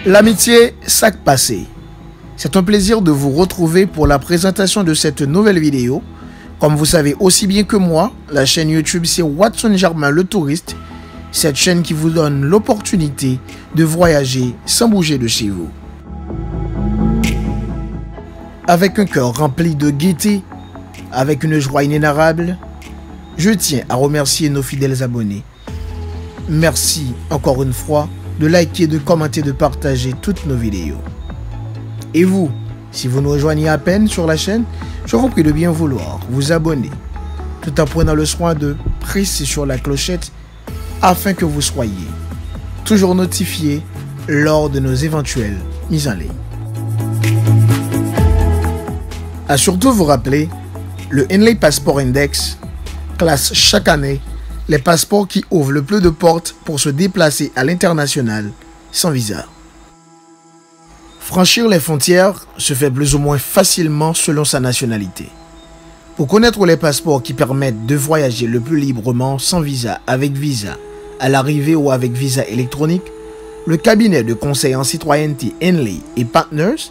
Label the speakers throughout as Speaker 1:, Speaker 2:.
Speaker 1: L'amitié, sac passé. C'est un plaisir de vous retrouver pour la présentation de cette nouvelle vidéo. Comme vous savez aussi bien que moi, la chaîne YouTube c'est Watson Germain le touriste. Cette chaîne qui vous donne l'opportunité de voyager sans bouger de chez vous. Avec un cœur rempli de gaieté, avec une joie inénarrable, je tiens à remercier nos fidèles abonnés. Merci encore une fois de liker, de commenter, de partager toutes nos vidéos. Et vous, si vous nous rejoignez à peine sur la chaîne, je vous prie de bien vouloir vous abonner, tout en prenant le soin de presser sur la clochette afin que vous soyez toujours notifiés lors de nos éventuelles mises en ligne. À surtout vous rappeler, le Henley Passport Index classe chaque année les passeports qui ouvrent le plus de portes pour se déplacer à l'international sans visa. Franchir les frontières se fait plus ou moins facilement selon sa nationalité. Pour connaître les passeports qui permettent de voyager le plus librement sans visa, avec visa, à l'arrivée ou avec visa électronique, le cabinet de conseil en citoyenneté Henley & Partners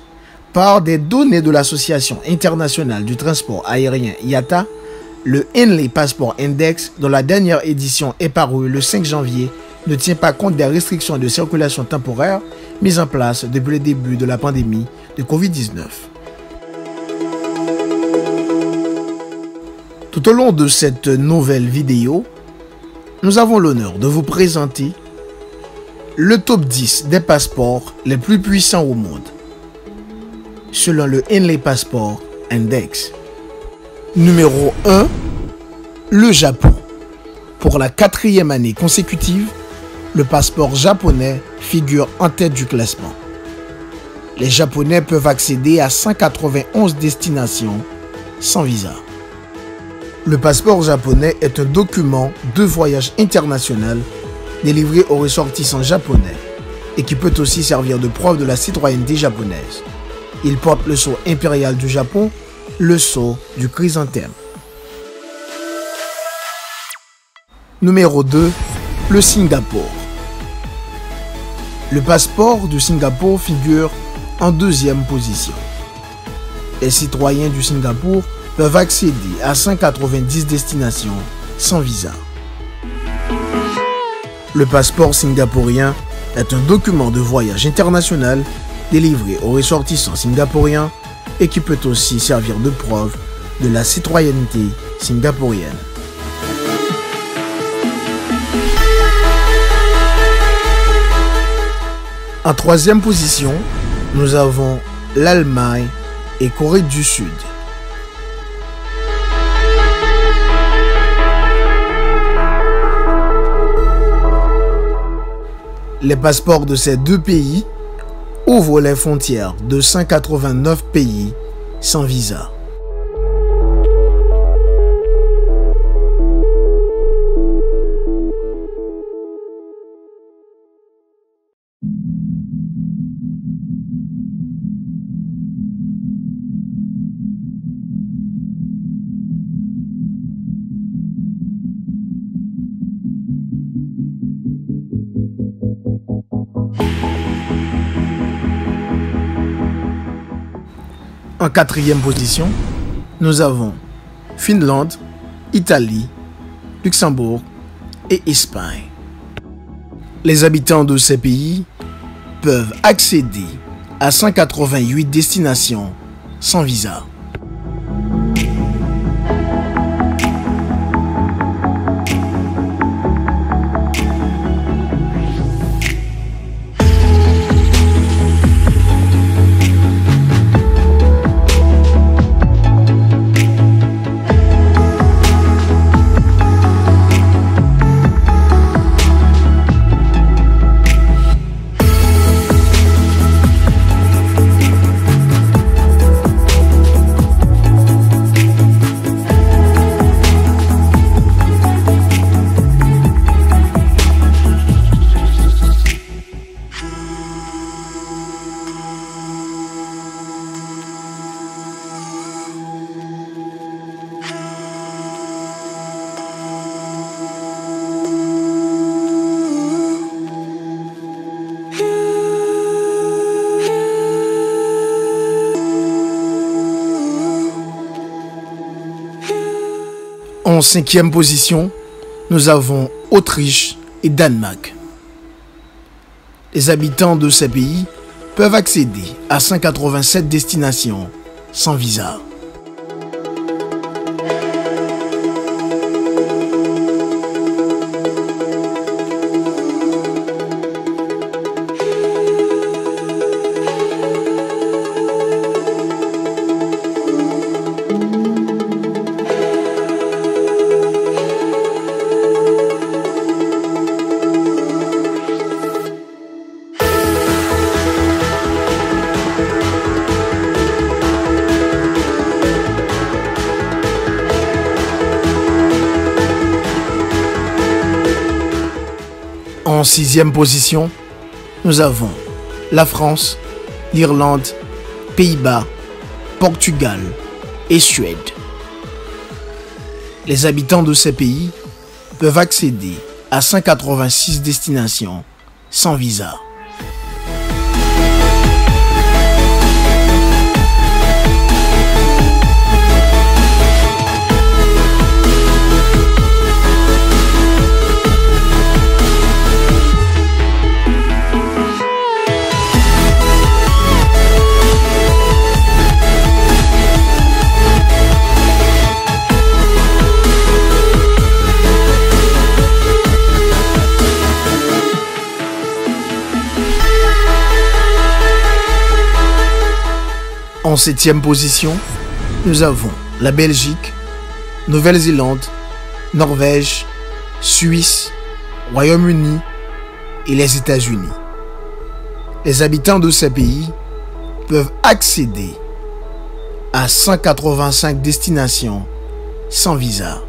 Speaker 1: part des données de l'Association internationale du transport aérien IATA. Le Henley Passport Index, dont la dernière édition est parue le 5 janvier, ne tient pas compte des restrictions de circulation temporaire mises en place depuis le début de la pandémie de Covid-19. Tout au long de cette nouvelle vidéo, nous avons l'honneur de vous présenter le top 10 des passeports les plus puissants au monde, selon le Henley Passport Index. Numéro 1, le Japon. Pour la 4e année consécutive, le passeport japonais figure en tête du classement. Les Japonais peuvent accéder à 191 destinations sans visa. Le passeport japonais est un document de voyage international délivré aux ressortissants japonais et qui peut aussi servir de preuve de la citoyenneté japonaise. Il porte le sceau impérial du Japon, le sceau du chrysanthème. Numéro 2, le Singapour. Le passeport du Singapour figure en 2e position. Les citoyens du Singapour peuvent accéder à 190 destinations sans visa. Le passeport singapourien est un document de voyage international délivré aux ressortissants singapouriens et qui peut aussi servir de preuve de la citoyenneté singapourienne. En 3e position, nous avons l'Allemagne et Corée du Sud. Les passeports de ces deux pays ouvrent les frontières de 189 pays sans visa. En 4e position, nous avons Finlande, Italie, Luxembourg et Espagne. Les habitants de ces pays peuvent accéder à 188 destinations sans visa. cinquième position, nous avons Autriche et Danemark. Les habitants de ces pays peuvent accéder à 187 destinations sans visa. En sixième position, nous avons la France, l'Irlande, Pays-Bas, Portugal et Suède. Les habitants de ces pays peuvent accéder à 186 destinations sans visa. En septième position, nous avons la Belgique, Nouvelle-Zélande, Norvège, Suisse, Royaume-Uni et les États-Unis. Les habitants de ces pays peuvent accéder à 185 destinations sans visa.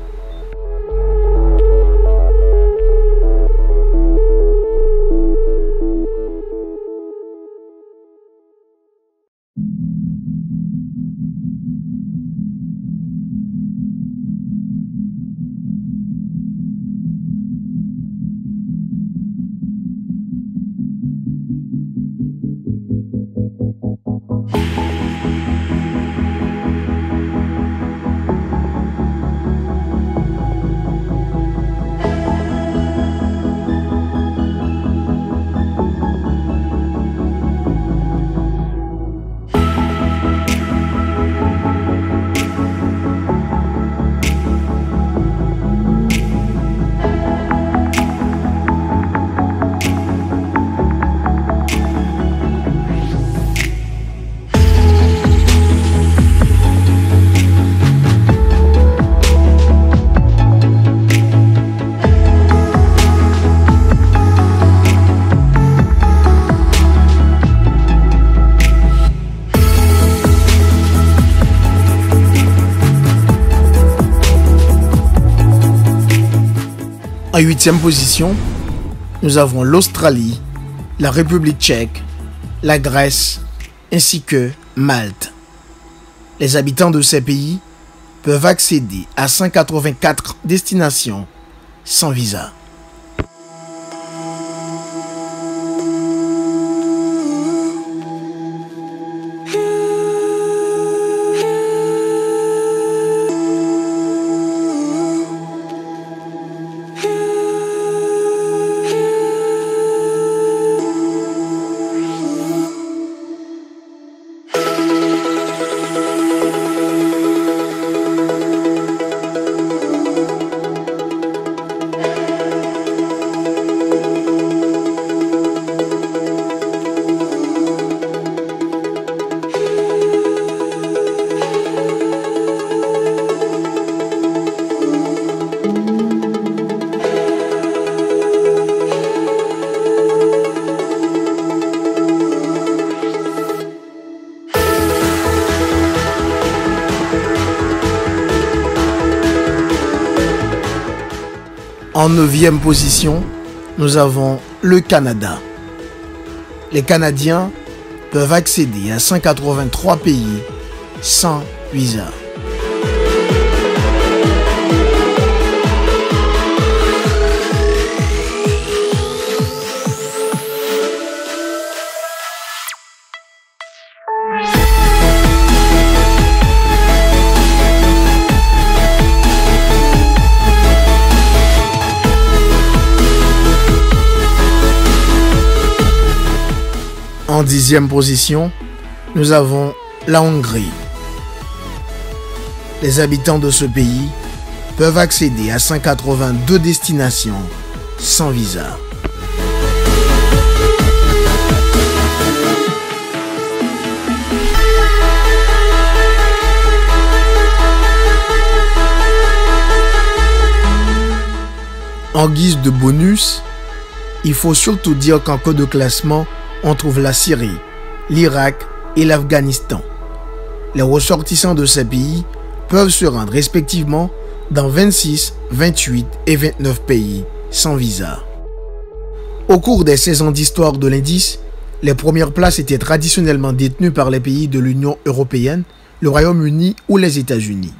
Speaker 1: En huitième position, nous avons l'Australie, la République tchèque, la Grèce ainsi que Malte. Les habitants de ces pays peuvent accéder à 184 destinations sans visa. En neuvième position, nous avons le Canada. Les Canadiens peuvent accéder à 183 pays sans visa. En 10e position, nous avons la Hongrie. Les habitants de ce pays peuvent accéder à 182 destinations sans visa. En guise de bonus, il faut surtout dire qu'en queue de classement, on trouve la Syrie, l'Irak et l'Afghanistan. Les ressortissants de ces pays peuvent se rendre respectivement dans 26, 28 et 29 pays sans visa. Au cours des 16 ans d'histoire de l'indice, les premières places étaient traditionnellement détenues par les pays de l'Union européenne, le Royaume-Uni ou les États-Unis.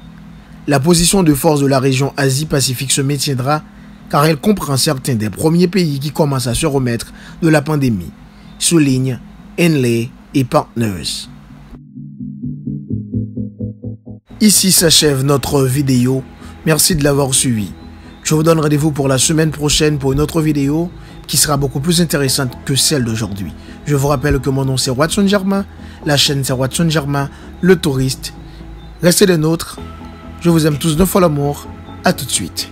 Speaker 1: La position de force de la région Asie-Pacifique se maintiendra car elle comprend certains des premiers pays qui commencent à se remettre de la pandémie, souligne Henley et Partners. Ici s'achève notre vidéo. Merci de l'avoir suivi. Je vous donne rendez-vous pour la semaine prochaine pour une autre vidéo qui sera beaucoup plus intéressante que celle d'aujourd'hui. Je vous rappelle que mon nom c'est Watson Germain, la chaîne c'est Watson Germain, le touriste. Restez des nôtres. Je vous aime tous d'un fol amour. À tout de suite.